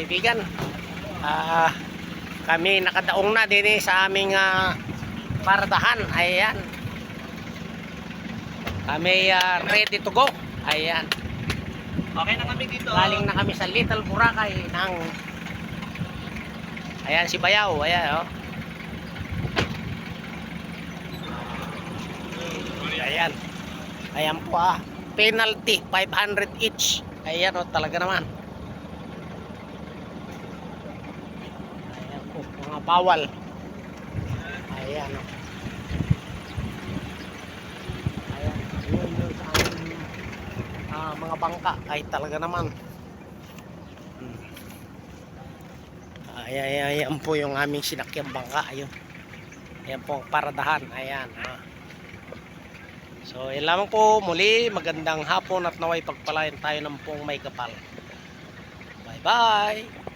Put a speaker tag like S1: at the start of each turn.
S1: kaibigan. Kami nakadaong na din sa aming paradahan. Ayan. Kami ready to go. Ayan.
S2: Okay na kami dito.
S1: Galing na kami sa Little Boracay ng ayan si Bayaw. Ayan, oh. Ayan. Ayan po penalty 500 each. Ayan, oh, talaga naman. Ayan po, mga bawal. Ayan, oh. Ayan, yun sa aming mga bangka. Ay talaga naman. Ayan po yung aming sinakyang bangka. Ayun. Ayan po ang paradahan. Ayan. So, yun lamang po. Muli, magandang hapon at naway pagpalain tayo ng pong may kapal. Bye-bye!